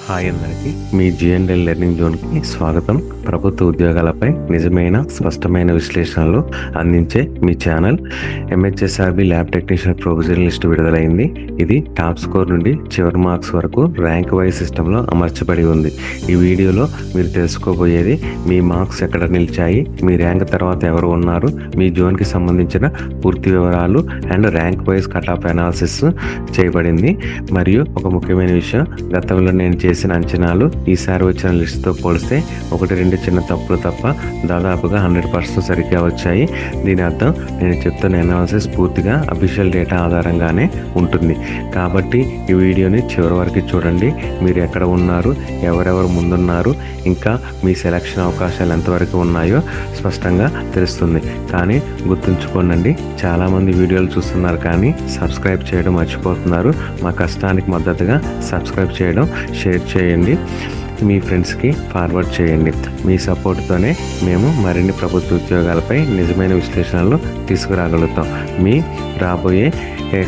Hi అందరికీ, మీ జిఎన్ఎల్ learning జోన్కి స్వాగతం. ప్రభుత్వ ఉద్యోగాలపై నిజమైన స్పష్టమైన విశ్లేషణలు అందించే మీ channel. MHSRB lab technician provision list విడుదలైంది. ఇది టాప్ స్కోర్ నుండి చివరి మార్క్స్ వరకు ర్యాంక్ వైజ్ సిస్టంలో అమర్చబడి ఉంది. ఈ వీడియోలో మీరు తెలుసుకోబోయేది మీ మార్క్స్ ఎక్కడ నిలిచాయి, మీ ర్యాంక్ తర్వాత ఎవరు ఉన్నారు, మీ జోన్కి సంబంధించిన పూర్తి వివరాలు and rank wise cut off analysis చేయబడింది. మరియు ఒక ముఖ్యమైన విషయం, గతంలో నేను చేసిన అంచనాలు ఈసారి వచ్చిన లిస్టుతో పోలిస్తే 1-2 చిన్న తప్పులు తప్ప దాదాపుగా 100% సరిగ్గా వచ్చాయి. దీని అర్థం నేను చెప్తున్న అనాలిసిస్ పూర్తిగా అఫీషియల్ డేటా ఆధారంగానే ఉంటుంది. కాబట్టి ఈ వీడియోని చివరి వరకు చూడండి. మీరు ఎక్కడ ఉన్నారు, ఎవరెవరు ముందున్నారు, ఇంకా మీ సెలక్షన్ అవకాశాలు ఎంతవరకు ఉన్నాయో స్పష్టంగా తెలుస్తుంది. కానీ గుర్తుంచుకోనండి, చాలామంది వీడియోలు చూస్తున్నారు కానీ సబ్స్క్రైబ్ చేయడం మర్చిపోతున్నారు. మా కష్టానికి మద్దతుగా సబ్స్క్రైబ్ చేయడం, షేర్ చేయండి, మీ ఫ్రెండ్స్కి ఫార్వర్డ్ చేయండి. మీ సపోర్ట్తోనే మేము మరిన్ని ప్రభుత్వ ఉద్యోగాలపై నిజమైన విశ్లేషణలు తీసుకురాగలుగుతాం. మీ రాబోయే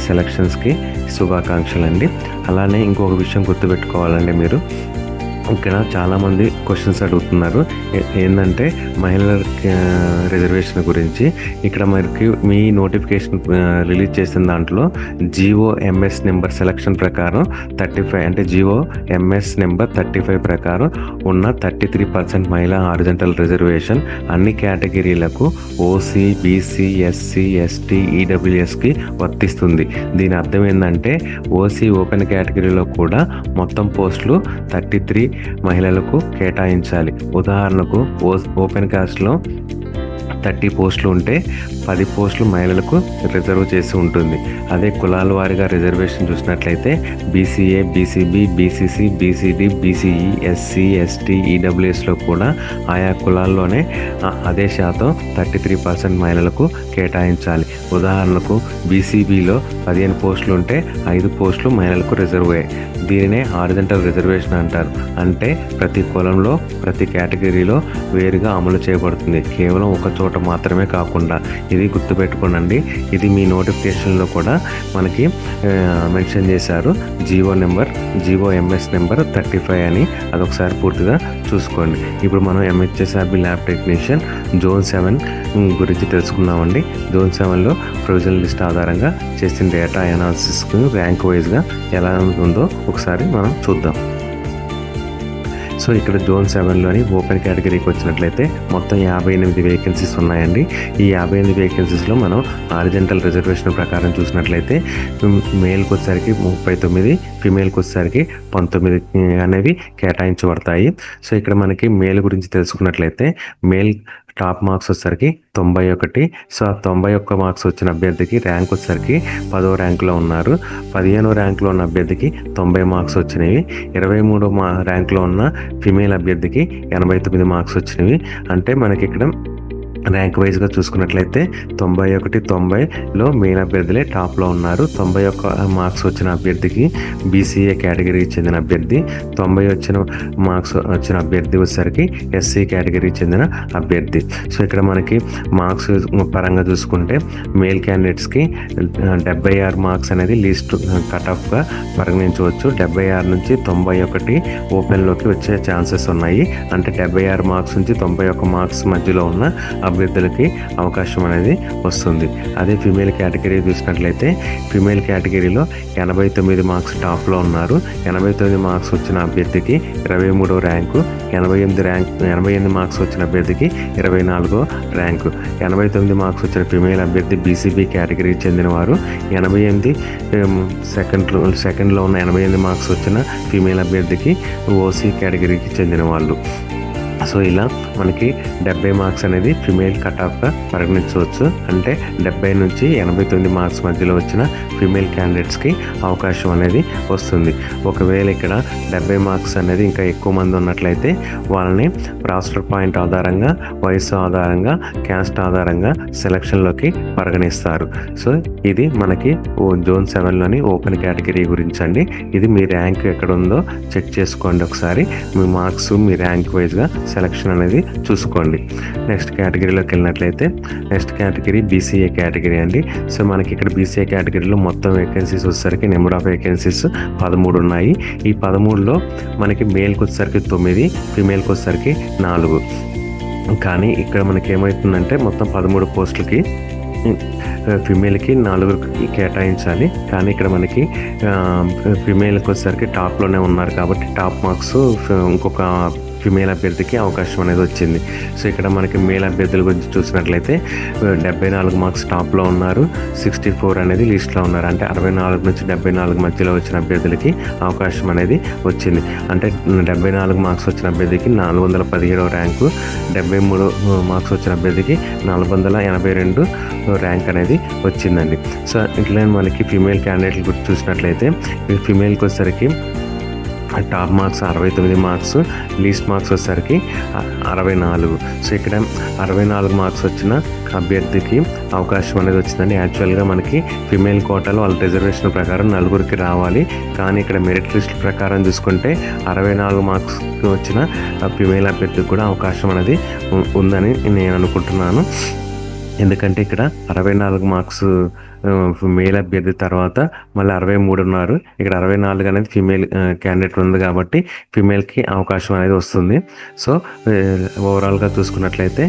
సెలక్షన్స్కి శుభాకాంక్షలు అండి. అలానే ఇంకొక విషయం గుర్తుపెట్టుకోవాలండి, మీరు ఇక్కడ చాలామంది క్వశ్చన్స్ అడుగుతున్నారు. ఏంటంటే మహిళల రిజర్వేషన్ గురించి. ఇక్కడ మనకి మీ నోటిఫికేషన్ రిలీజ్ చేసిన దాంట్లో GOMS నెంబర్ సెలక్షన్ ప్రకారం 35 అంటే GOMS నెంబర్ 35 ప్రకారం ఉన్న 33% మహిళా హారిజంటల్ రిజర్వేషన్ అన్ని కేటగిరీలకు OC, BC, SC, ST, EWSకి వర్తిస్తుంది. దీని అర్థం ఏంటంటే OC ఓపెన్ కేటగిరీలో కూడా మొత్తం పోస్టులు 33 మహిళలకు కేటాయించాలి. ఉదాహరణకు ఓపెన్ కాస్ట్లో 30 పోస్టులు ఉంటే 10 పోస్టులు మహిళలకు రిజర్వ్ చేసి ఉంటుంది. అదే కులాల వారీగా రిజర్వేషన్ చూసినట్లయితే BCA, BCB, BCC, BCD, BCE, SC, ST, EWSలో కూడా ఆయా కులాల్లోనే అదే శాతం 33% మహిళలకు కేటాయించాలి. ఉదాహరణకు BCBలో 15 పోస్టులు ఉంటే 5 పోస్టులు మహిళలకు రిజర్వ్ అయ్యాయి. దీనినే హారిజంటల్ రిజర్వేషన్ అంటారు. అంటే ప్రతి కులంలో ప్రతి కేటగిరీలో వేరుగా అమలు చేయబడుతుంది, కేవలం ఒక చోట మాత్రమే కాకుండా. ఇది గుర్తుపెట్టుకోనండి. ఇది మీ నోటిఫికేషన్లో కూడా మనకి మెన్షన్ చేశారు. GOMS నెంబర్ 35 అని. అదొకసారి పూర్తిగా చూసుకోండి. ఇప్పుడు మనం ఎంహెచ్ఎస్ఆర్బి ల్యాబ్ టెక్నీషియన్ జోన్ 7 గురించి తెలుసుకున్నామండి. జోన్ 7లో ప్రొవిజనల్ లిస్ట్ ఆధారంగా చేసిన డేటా అనాలిసిస్ ర్యాంక్ వైజ్గా ఎలా ఉందో ఒకసారి మనం చూద్దాం. సో ఇక్కడ జోన్ 7లోని ఓపెన్ కేటగిరీకి వచ్చినట్లయితే మొత్తం 58 వేకెన్సీస్ ఉన్నాయండి. ఈ 58 వేకెన్సీస్లో మనం హారిజంటల్ రిజర్వేషన్ ప్రకారం చూసినట్లయితే మేల్కి వచ్చేసరికి 39, ఫీమేల్కి వచ్చేసరికి 19 అనేవి కేటాయించబడతాయి. సో ఇక్కడ మనకి మేల్ గురించి తెలుసుకున్నట్లయితే మేల్ టాప్ మార్క్స్ వచ్చేసరికి 91. సో ఆ 91 మార్క్స్ వచ్చిన అభ్యర్థికి ర్యాంక్ వచ్చేసరికి 10వ ర్యాంకులో ఉన్నారు. 15వ ర్యాంకులో ఉన్న అభ్యర్థికి 90 మార్క్స్ వచ్చినవి. 23వ ర్యాంకులో ఉన్న ఫిమేల్ అభ్యర్థికి 89 మార్క్స్ వచ్చినవి. అంటే మనకి ఇక్కడ ర్యాంక్ వైజ్గా చూసుకున్నట్లయితే 91, 90లో మెయిన్ అభ్యర్థులే టాప్లో ఉన్నారు. 91 మార్క్స్ వచ్చిన అభ్యర్థికి BCA కేటగిరీకి చెందిన అభ్యర్థి, 90 మార్క్స్ వచ్చిన అభ్యర్థి వచ్చేసరికి SC కేటగిరీకి చెందిన అభ్యర్థి. సో ఇక్కడ మనకి మార్క్స్ పరంగా చూసుకుంటే మేల్ క్యాండిడేట్స్కి 76 మార్క్స్ అనేది లీస్ట్ కట్ ఆఫ్గా పరిగణించవచ్చు. 76 నుంచి 91 ఓపెన్లోకి వచ్చే ఛాన్సెస్ ఉన్నాయి. అంటే 76 మార్క్స్ నుంచి 91 మార్క్స్ మధ్యలో ఉన్న అభ్యర్థులకి అవకాశం అనేది వస్తుంది. అదే ఫీమేల్ కేటగిరీ చూసినట్లయితే ఫీమేల్ కేటగిరీలో 89 మార్క్స్ టాప్లో ఉన్నారు. 89 మార్క్స్ వచ్చిన అభ్యర్థికి 23వ ర్యాంకు, 88 మార్క్స్ వచ్చిన అభ్యర్థికి 24వ ర్యాంకు. 89 మార్క్స్ వచ్చిన ఫీమేల్ అభ్యర్థి BCB కేటగిరీకి చెందినవారు. 88 సెకండ్లో ఉన్న 88 మార్క్స్ వచ్చిన ఫీమేల్ అభ్యర్థికి OC కేటగిరీకి చెందిన వాళ్ళు. సో ఇలా మనకి 70 మార్క్స్ అనేది ఫిమేల్ కట్ ఆఫ్గా పరిగణించవచ్చు. అంటే 70 నుంచి 89 మార్క్స్ మధ్యలో వచ్చిన ఫిమేల్ క్యాండిడేట్స్కి అవకాశం అనేది వస్తుంది. ఒకవేళ ఇక్కడ 70 మార్క్స్ అనేది ఇంకా ఎక్కువ మంది ఉన్నట్లయితే వాళ్ళని రాస్టర్ పాయింట్ ఆధారంగా, వయసు ఆధారంగా, క్యాస్ట్ ఆధారంగా సెలక్షన్లోకి పరిగణిస్తారు. సో ఇది మనకి జోన్ 7లోని ఓపెన్ కేటగిరీ గురించి అండి. ఇది మీ ర్యాంక్ ఎక్కడ ఉందో చెక్ చేసుకోండి ఒకసారి. మీ మార్క్స్ మీ ర్యాంక్ వైజ్గా సెలక్షన్ అనేది చూసుకోండి. నెక్స్ట్ కేటగిరీలోకి వెళ్ళినట్లయితే నెక్స్ట్ కేటగిరీ బీసీఏ కేటగిరీ అండి. సో మనకి ఇక్కడ బీసీఏ కేటగిరీలో మొత్తం వేకెన్సీస్ వచ్చేసరికి నెంబర్ ఆఫ్ వేకెన్సీస్ 13 ఉన్నాయి. ఈ 13లో మనకి మేల్కి వచ్చేసరికి 9, ఫీమేల్కి వచ్చేసరికి 4. కానీ ఇక్కడ మనకి ఏమవుతుందంటే మొత్తం 13 పోస్టులకి ఫిమేల్కి 4 కేటాయించాలి. కానీ ఇక్కడ మనకి ఫిమేల్కి వచ్చేసరికి టాప్లోనే ఉన్నారు కాబట్టి టాప్ మార్క్స్ ఇంకొక ఫిమేల్ అభ్యర్థికి అవకాశం అనేది వచ్చింది. సో ఇక్కడ మనకి మేల్ అభ్యర్థుల గురించి చూసినట్లయితే 74 మార్క్స్ టాప్లో ఉన్నారు, 64 అనేది లిస్ట్లో ఉన్నారు. అంటే 64 నుంచి 74 మధ్యలో వచ్చిన అభ్యర్థులకి అవకాశం అనేది వచ్చింది. అంటే 74 మార్క్స్ వచ్చిన అభ్యర్థికి 417వ ర్యాంకు, 73 మార్క్స్ వచ్చిన అభ్యర్థికి 482 ర్యాంక్ అనేది వచ్చిందండి. సో ఇట్లా మనకి ఫిమేల్ క్యాండిడేట్ల గురించి చూసినట్లయితే ఫిమేల్కి వచ్చేసరికి top marks 69 marks, least marks వచ్చేసరికి 64. సో ఇక్కడ 64 మార్క్స్ వచ్చిన అభ్యర్థికి అవకాశం అనేది వచ్చిందండి. యాక్చువల్గా మనకి ఫిమేల్ కోటాలో వాళ్ళ రిజర్వేషన్ ప్రకారం 4కి రావాలి. కానీ ఇక్కడ మెరిట్ లిస్ట్ ప్రకారం చూసుకుంటే 64 మార్క్స్ వచ్చిన ఫిమేల్ అభ్యర్థికి కూడా అవకాశం అనేది ఉందని నేను అనుకుంటున్నాను. ఎందుకంటే ఇక్కడ 64 మార్క్స్ మేల్ అభ్యర్థి తర్వాత మళ్ళీ 63 ఉన్నారు. ఇక్కడ 64 అనేది ఫీమేల్ క్యాండిడేట్ ఉంది కాబట్టి ఫీమేల్కి అవకాశం అనేది వస్తుంది. సో ఓవరాల్గా చూసుకున్నట్లయితే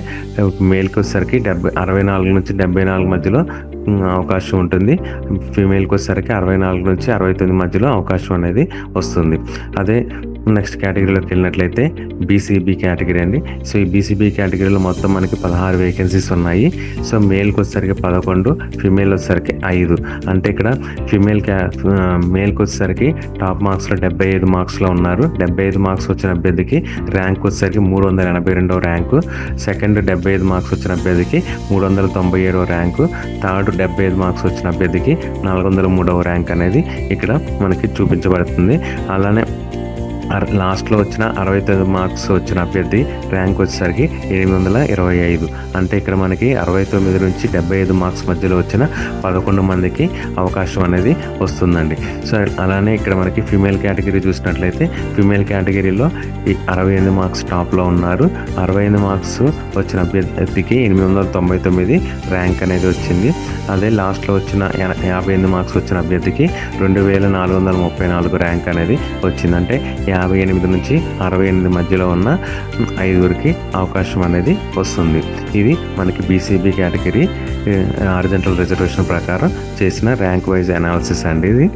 మేల్కి వచ్చేసరికి 64 నుంచి 74 మధ్యలో అవకాశం ఉంటుంది. ఫీమేల్కి వచ్చేసరికి 64 నుంచి 69 మధ్యలో అవకాశం అనేది వస్తుంది. అదే నెక్స్ట్ కేటగిరీలోకి వెళ్ళినట్లయితే బీసీబీ కేటగిరీ అండి. సో ఈ బీసీబీ కేటగిరీలో మొత్తం మనకి 16 వేకెన్సీస్ ఉన్నాయి. సో మేల్కి వచ్చేసరికి 11, ఫీమేల్ వచ్చేసరికి 5. అంటే ఇక్కడ మేల్కి వచ్చేసరికి టాప్ మార్క్స్లో 75 మార్క్స్లో ఉన్నారు. 75 మార్క్స్ వచ్చిన అభ్యర్థికి ర్యాంక్ వచ్చేసరికి 382వ ర్యాంకు, సెకండ్ 75 మార్క్స్ వచ్చిన అభ్యర్థికి 397వ ర్యాంకు, థర్డ్ 75 మార్క్స్ వచ్చిన అభ్యర్థికి 403వ ర్యాంక్ అనేది ఇక్కడ మనకి చూపించబడుతుంది. అలానే లాస్ట్లో వచ్చిన 69 మార్క్స్ వచ్చిన అభ్యర్థి ర్యాంక్ వచ్చేసరికి 725. అంటే ఇక్కడ మనకి 69 నుంచి 75 మార్క్స్ మధ్యలో వచ్చిన 11 మందికి అవకాశం అనేది వస్తుందండి. సో అలానే ఇక్కడ మనకి ఫీమేల్ కేటగిరీ చూసినట్లయితే ఫీమేల్ కేటగిరీలో 68 మార్క్స్ టాప్లో ఉన్నారు. 65 మార్క్స్ వచ్చిన అభ్యర్థికి 899 ర్యాంక్ అనేది వచ్చింది. అదే లాస్ట్లో వచ్చిన 58 మార్క్స్ వచ్చిన అభ్యర్థికి 2434 ర్యాంక్ అనేది వచ్చింది. అంటే 58 నుంచి 68 మధ్యలో ఉన్న 5కి అవకాశం అనేది వస్తుంది. ఇది మనకి బీసీబీ కేటగిరీ హారిజాంటల్ రిజర్వేషన్ ప్రకారం చేసిన ర్యాంక్ వైజ్ అనాలిసిస్ అండి. ఇది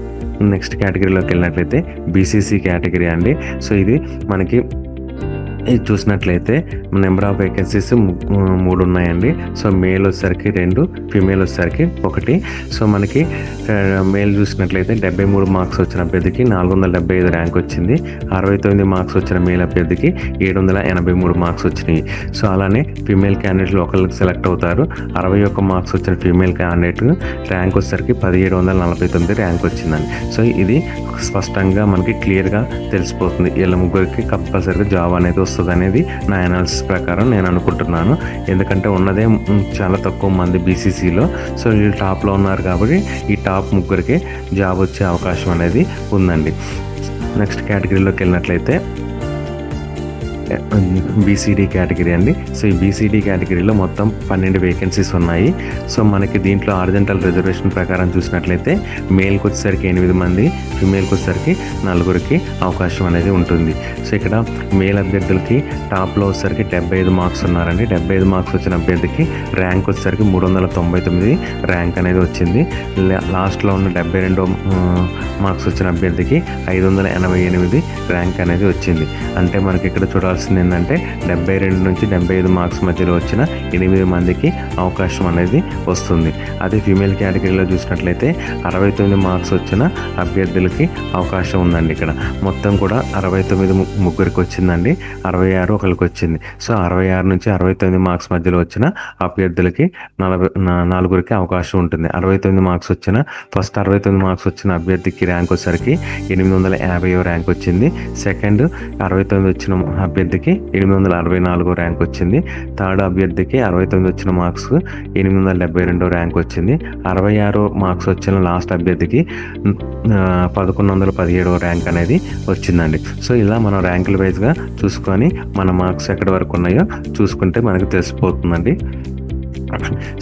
నెక్స్ట్ కేటగిరీలోకి వెళ్ళినట్లయితే బీసీసీ కేటగిరీ అండి. సో ఇది మనకి ఇది చూసినట్లయితే నెంబర్ ఆఫ్ వేకెన్సీస్ 3 ఉన్నాయండి. సో మేల్ వచ్చేసరికి 2, ఫీమేల్ వచ్చేసరికి 1. సో మనకి మేల్ చూసినట్లయితే 73 మార్క్స్ వచ్చిన అభ్యర్థికి 475 ర్యాంక్ వచ్చింది. 69 మార్క్స్ వచ్చిన మేల్ అభ్యర్థికి 783 మార్క్స్ వచ్చినాయి. సో అలానే ఫీమేల్ క్యాండిడేట్లు ఒకరికి సెలెక్ట్ అవుతారు. 61 మార్క్స్ వచ్చిన ఫీమేల్ క్యాండిడేట్ ర్యాంక్ వచ్చేసరికి 1749 ర్యాంక్ వచ్చిందండి. సో ఇది స్పష్టంగా మనకి క్లియర్గా తెలిసిపోతుంది. వీళ్ళ ముగ్గురికి కంపల్సరీగా జాబ్ అనేది వస్తుంది అనేది నా అనాలిసిస్ ప్రకారం నేను అనుకుంటున్నాను. ఎందుకంటే ఉన్నదే చాలా తక్కువ మంది బీసీసీలో. సో వీళ్ళు టాప్లో ఉన్నారు కాబట్టి ఈ టాప్ ముగ్గురికి జాబ్ వచ్చే అవకాశం అనేది ఉందండి. నెక్స్ట్ కేటగిరీలోకి వెళ్ళినట్లయితే బీసీడీ కేటగిరీ అండి. సో ఈ బీసీడీ కేటగిరీలో మొత్తం 12 వేకెన్సీస్ ఉన్నాయి. సో మనకి దీంట్లో హారిజాంటల్ రిజర్వేషన్ ప్రకారం చూసినట్లయితే మేల్కి వచ్చేసరికి 8 మంది, ఫీమేల్కి వచ్చేసరికి 4కి అవకాశం అనేది ఉంటుంది. సో ఇక్కడ మేల్ అభ్యర్థులకి టాప్లో వచ్చేసరికి 75 మార్క్స్ ఉన్నారండి. 75 మార్క్స్ వచ్చిన అభ్యర్థికి ర్యాంక్ వచ్చేసరికి 399 ర్యాంక్ అనేది వచ్చింది. లాస్ట్లో ఉన్న 72 మార్క్స్ వచ్చిన అభ్యర్థికి 588 ర్యాంక్ అనేది వచ్చింది. అంటే మనకి ఇక్కడ చూడాలి ఏంటంటే 72 నుంచి 75 మార్క్స్ మధ్యలో వచ్చిన 8 మందికి అవకాశం అనేది వస్తుంది. అదే ఫీమేల్ కేటగిరీలో చూసినట్లయితే 69 మార్క్స్ వచ్చిన అభ్యర్థులకి అవకాశం ఉందండి. ఇక్కడ మొత్తం కూడా 69 ముగ్గురికి వచ్చిందండి, 66 ఒకరికి వచ్చింది. సో 66 నుంచి 69 మార్క్స్ మధ్యలో వచ్చిన అభ్యర్థులకి 4కి అవకాశం ఉంటుంది. 69 మార్క్స్ వచ్చిన 69 మార్క్స్ వచ్చిన అభ్యర్థికి ర్యాంక్ వచ్చేసరికి 850 ర్యాంక్ వచ్చింది. సెకండ్ 69 వచ్చిన అభ్యర్థి అభ్యర్థికి 864 ర్యాంక్ వచ్చింది. థర్డ్ అభ్యర్థికి 69 వచ్చిన మార్క్స్ 872 ర్యాంక్ వచ్చింది. 66 మార్క్స్ వచ్చిన లాస్ట్ అభ్యర్థికి 1117 ర్యాంక్ అనేది వచ్చిందండి. సో ఇలా మనం ర్యాంకుల వైజ్గా చూసుకొని మన మార్క్స్ ఎక్కడి వరకు ఉన్నాయో చూసుకుంటే మనకు తెలిసిపోతుందండి.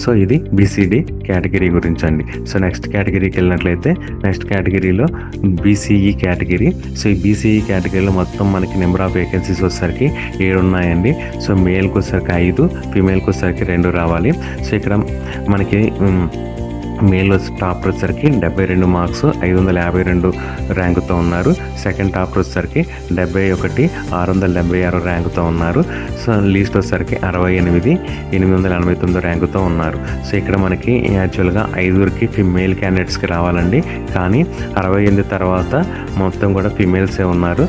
సో ఇది బీసీడీ కేటగిరీ గురించి అండి. సో నెక్స్ట్ కేటగిరీకి వెళ్ళినట్లయితే నెక్స్ట్ కేటగిరీలో బీసీఈ కేటగిరీ. సో ఈ బీసీఈ కేటగిరీలో మొత్తం మనకి నెంబర్ ఆఫ్ వేకెన్సీస్ వచ్చేసరికి 7 ఉన్నాయండి. సో మేల్కి వచ్చేసరికి 5, ఫీమేల్కి వచ్చేసరికి 2 రావాలి. సో ఇక్కడ మనకి మేల్ టాపర్ వచ్చేసరికి 72 మార్క్స్ 552 ర్యాంకుతో ఉన్నారు. సెకండ్ టాపర్ వచ్చేసరికి 71 676 ర్యాంకుతో ఉన్నారు. సో లీస్ట్ వచ్చేసరికి 68 889 ర్యాంకుతో ఉన్నారు. సో ఇక్కడ మనకి యాక్చువల్గా 5కి ఫిమేల్ క్యాండిడేట్స్కి రావాలండి, కానీ 68 తర్వాత మొత్తం కూడా ఫిమేల్సే ఉన్నారు.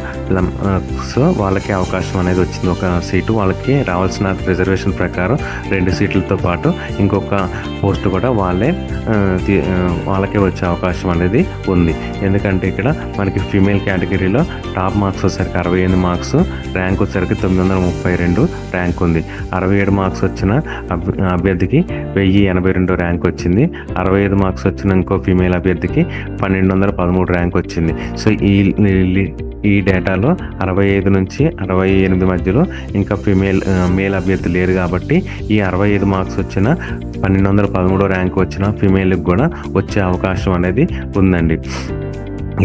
సో వాళ్ళకి అవకాశం అనేది వచ్చింది. ఒక సీటు వాళ్ళకి రావాల్సిన రిజర్వేషన్ ప్రకారం 2 సీట్లతో పాటు ఇంకొక పోస్ట్ కూడా వాళ్ళకే వచ్చే అవకాశం అనేది ఉంది. ఎందుకంటే ఇక్కడ మనకి ఫీమేల్ కేటగిరీలో టాప్ మార్క్స్ వచ్చేసరికి 68 మార్క్స్, ర్యాంక్ వచ్చేసరికి 932 ర్యాంక్ ఉంది. 67 మార్క్స్ వచ్చిన అభ్యర్థికి 1082 ర్యాంక్ వచ్చింది. 65 మార్క్స్ వచ్చిన ఇంకో ఫీమేల్ అభ్యర్థికి 1213 ర్యాంక్ వచ్చింది. సో ఈ డేటాలో 65 నుంచి 68 మధ్యలో ఇంకా మేల్ అభ్యర్థి లేరు కాబట్టి ఈ 65 మార్క్స్ వచ్చిన 1213 ర్యాంక్ వచ్చిన ఫీమేల్కి కూడా వచ్చే అవకాశం అనేది ఉందండి.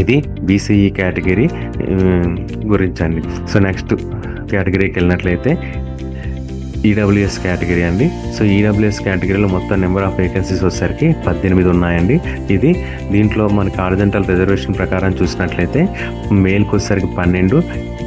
ఇది బీసీఈ కేటగిరీ గురించి అండి. సో నెక్స్ట్ కేటగిరీకి వెళ్ళినట్లయితే ఈడబ్ల్యూఎస్ కేటగిరీ అండి. సో ఈడబ్ల్యూఎస్ కేటగిరీలో మొత్తం నెంబర్ ఆఫ్ వేకెన్సీస్ వచ్చేసరికి 18 ఉన్నాయండి. దీంట్లో మనకి హారిజాంటల్ రిజర్వేషన్ ప్రకారం చూసినట్లయితే మేల్కి వచ్చేసరికి 12,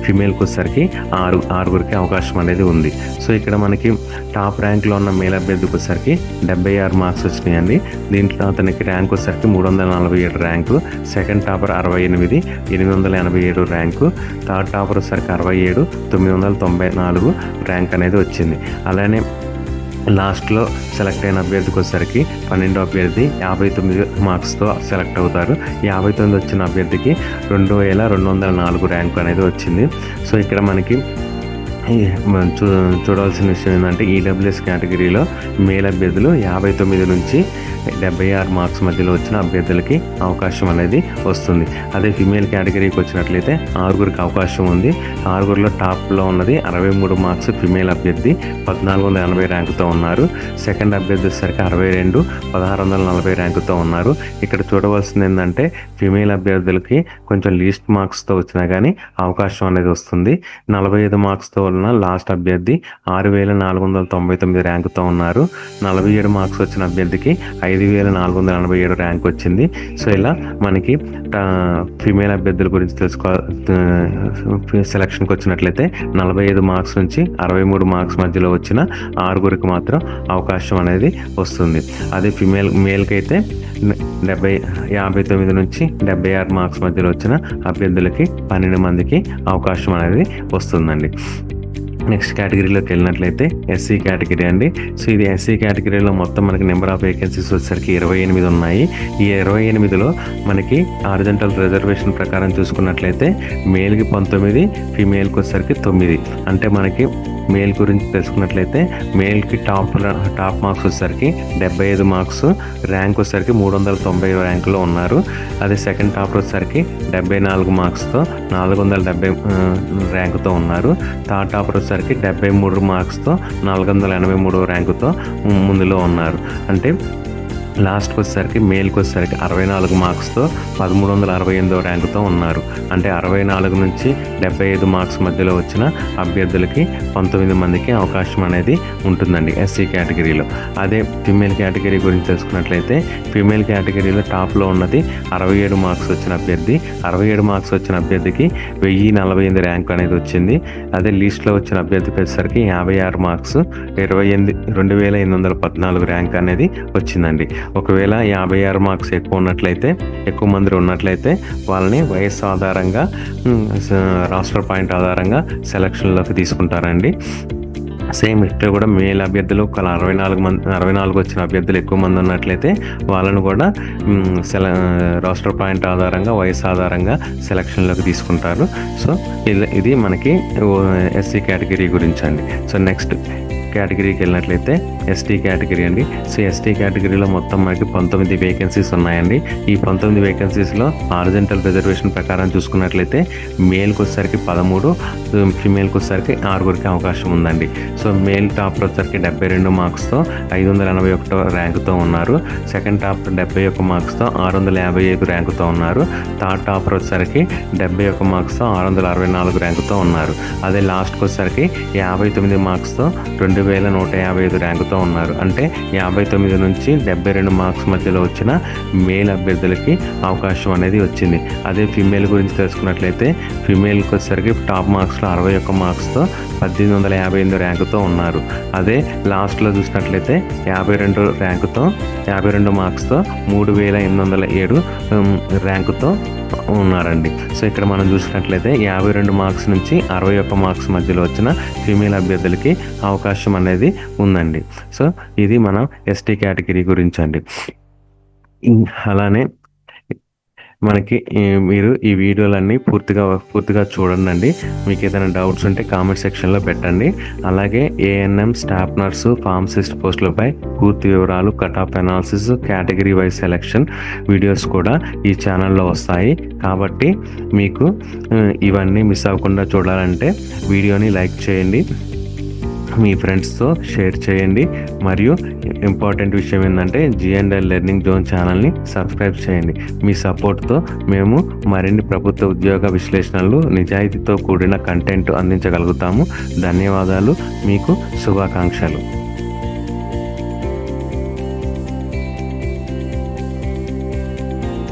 ఫీమేల్కి వచ్చేసరికి 6 అవకాశం అనేది ఉంది. సో ఇక్కడ మనకి టాప్ ర్యాంక్లో ఉన్న మేల్ అభ్యర్థికి వచ్చేసరికి 76 మార్క్స్ వచ్చినాయండి. దీంట్లో అతనికి ర్యాంక్ వచ్చేసరికి 347 rank, second topper 68 887 rank, third topper వచ్చేసరికి 67 994 ర్యాంక్ అనేది వచ్చింది. అలానే లాస్ట్లో సెలెక్ట్ అయిన అభ్యర్థికి వచ్చేసరికి 12వ అభ్యర్థి 59 మార్క్స్తో సెలెక్ట్ అవుతారు. 59 వచ్చిన అభ్యర్థికి 2204 ర్యాంక్ అనేది వచ్చింది. సో ఇక్కడ మనకి చూడాల్సిన విషయం ఏంటంటే ఈడబ్ల్యూఎస్ కేటగిరీలో మేల్ అభ్యర్థులు 59 నుంచి 76 మార్క్స్ మధ్యలో వచ్చిన అభ్యర్థులకి అవకాశం అనేది వస్తుంది. అదే ఫిమేల్ కేటగిరీకి వచ్చినట్లయితే 6 అవకాశం ఉంది. 6లో టాప్లో ఉన్నది 63 మార్క్స్ ఫిమేల్ అభ్యర్థి 1480 ర్యాంకుతో ఉన్నారు. సెకండ్ అభ్యర్థి వచ్చేసరికి 62 1640 ర్యాంకుతో ఉన్నారు. ఇక్కడ చూడవలసింది ఏంటంటే ఫిమేల్ అభ్యర్థులకి కొంచెం లీస్ట్ మార్క్స్తో వచ్చినా కానీ అవకాశం అనేది వస్తుంది. 45 మార్క్స్తో ఉన్న లాస్ట్ అభ్యర్థి 6499 ర్యాంకుతో ఉన్నారు. 47 మార్క్స్ వచ్చిన అభ్యర్థికి 5487 ర్యాంక్ వచ్చింది. సో ఇలా మనకి ఫీమేల్ అభ్యర్థుల గురించి సెలక్షన్కి వచ్చినట్లయితే 45 మార్క్స్ నుంచి 63 మార్క్స్ మధ్యలో వచ్చిన 6 మాత్రం అవకాశం అనేది వస్తుంది. అదే మేల్కి అయితే 59 నుంచి 76 మార్క్స్ మధ్యలో వచ్చిన అభ్యర్థులకి 12 మందికి అవకాశం అనేది వస్తుందండి. నెక్స్ట్ కేటగిరీలోకి వెళ్ళినట్లయితే ఎస్సీ కేటగిరీ అండి. సో ఇది ఎస్సీ కేటగిరీలో మొత్తం మనకి నెంబర్ ఆఫ్ వేకెన్సీస్ వచ్చేసరికి 28 ఉన్నాయి. ఈ 28లో మనకి హారిజాంటల్ రిజర్వేషన్ ప్రకారం చూసుకున్నట్లయితే మేల్కి 19, ఫీమేల్కి వచ్చేసరికి 9. అంటే మనకి మేల్ గురించి తెలుసుకున్నట్లయితే మేల్కి టాప్ మార్క్స్ వచ్చేసరికి 75 మార్క్స్, ర్యాంక్ వచ్చేసరికి 390 ర్యాంకులో ఉన్నారు. అదే సెకండ్ టాపర్ వచ్చేసరికి 74 మార్క్స్తో 470 ర్యాంకుతో ఉన్నారు. థర్డ్ టాపర్ వచ్చేసరికి 73 మార్క్స్తో 483 ర్యాంకుతో ముందులో ఉన్నారు. అంటే లాస్ట్కి వచ్చేసరికి మేల్కి వచ్చేసరికి 64 మార్క్స్తో 1368 ర్యాంకుతో ఉన్నారు. అంటే 64 నుంచి 75 మార్క్స్ మధ్యలో వచ్చిన అభ్యర్థులకి 19 మందికి అవకాశం అనేది ఉంటుందండి ఎస్సీ కేటగిరీలో. అదే ఫీమేల్ కేటగిరీ గురించి తెలుసుకున్నట్లయితే ఫీమేల్ కేటగిరీలో టాప్లో ఉన్నది 67 మార్క్స్ వచ్చిన అభ్యర్థి. 67 మార్క్స్ వచ్చిన అభ్యర్థికి 1048 ర్యాంక్ అనేది వచ్చింది. అదే లీస్ట్లో వచ్చిన అభ్యర్థికి వచ్చేసరికి 56 మార్క్స్ 2814 ర్యాంక్ అనేది వచ్చిందండి. ఒకవేళ 56 మార్క్స్ ఎక్కువ మంది ఉన్నట్లయితే వాళ్ళని వయస్సు ఆధారంగా రాష్ట్ర పాయింట్ ఆధారంగా సెలక్షన్లోకి తీసుకుంటారండి. సేమ్ ఇక్కడ కూడా మేల్ అభ్యర్థులు ఒక 64 వచ్చిన అభ్యర్థులు ఎక్కువ మంది ఉన్నట్లయితే వాళ్ళను కూడా రోస్టర్ పాయింట్ ఆధారంగా వయసు ఆధారంగా సెలక్షన్లోకి తీసుకుంటారు. సో ఇది మనకి ఎస్సీ కేటగిరీ గురించి అండి. సో నెక్స్ట్ కేటగిరీకి వెళ్ళినట్లయితే ఎస్టీ కేటగిరీ అండి. సో ఎస్టీ కేటగిరీలో మొత్తం మనకి 19 వేకెన్సీస్ ఉన్నాయండి. ఈ 19 వేకెన్సీస్లో హారిజంటల్ రిజర్వేషన్ ప్రకారం చూసుకున్నట్లయితే మేల్కి వచ్చేసరికి 13, ఫిమేల్కి వచ్చేసరికి 6 అవకాశం ఉందండి. సో మేల్ టాపర్ వచ్చేసరికి 72 మార్క్స్తో 581 ర్యాంకుతో ఉన్నారు. సెకండ్ టాపర్ 71 మార్క్స్తో 655 ర్యాంకుతో ఉన్నారు. థర్డ్ టాపర్ వచ్చేసరికి 71 మార్క్స్తో 664 ర్యాంకుతో ఉన్నారు. అదే లాస్ట్కి వచ్చేసరికి 59 మార్క్స్తో 2155 ర్యాంకుతో ఉన్నారు. అంటే 59 నుంచి 72 మార్క్స్ మధ్యలో వచ్చిన మేల్ అభ్యర్థులకి అవకాశం అనేది వచ్చింది. అదే ఫిమేల్ గురించి తెలుసుకున్నట్లయితే ఫిమేల్కి వచ్చేసరికి టాప్ మార్క్స్లో 61 మార్క్స్తో 1858 ర్యాంకుతో ఉన్నారు. అదే లాస్ట్లో చూసినట్లయితే 52 మార్క్స్తో 3807 ర్యాంకుతో ఉన్నారండి. సో ఇక్కడ మనం చూసినట్లయితే 52 మార్క్స్ నుంచి 61 మార్క్స్ మధ్యలో వచ్చిన ఫీమేల్ అభ్యర్థులకి అవకాశం అనేది ఉందండి. సో ఇది మనం ఎస్టీ కేటగిరీ గురించి అండి. అలానే మనకి మీరు ఈ వీడియోలన్నీ పూర్తిగా చూడండి. మీకు ఏదైనా డౌట్స్ ఉంటే కామెంట్ సెక్షన్లో పెట్టండి. అలాగే ఏఎన్ఎం, స్టాఫ్ నర్సు, ఫార్మసిస్ట్ పోస్టులపై పూర్తి వివరాలు, cut off analysis, category wise selection videos కూడా ఈ ఛానల్లో వస్తాయి. కాబట్టి మీకు ఇవన్నీ మిస్ అవ్వకుండా చూడాలంటే వీడియోని లైక్ చేయండి, మీ ఫ్రెండ్స్తో షేర్ చేయండి. మరియు ఇంపార్టెంట్ విషయం ఏంటంటే జిఎన్ఎల్ లెర్నింగ్ జోన్ ఛానల్ని సబ్స్క్రైబ్ చేయండి. మీ సపోర్ట్తో మేము మరిన్ని ప్రభుత్వ ఉద్యోగ విశ్లేషణలు, నిజాయితీతో కూడిన కంటెంట్ అందించగలుగుతాము. ధన్యవాదాలు. మీకు శుభాకాంక్షలు.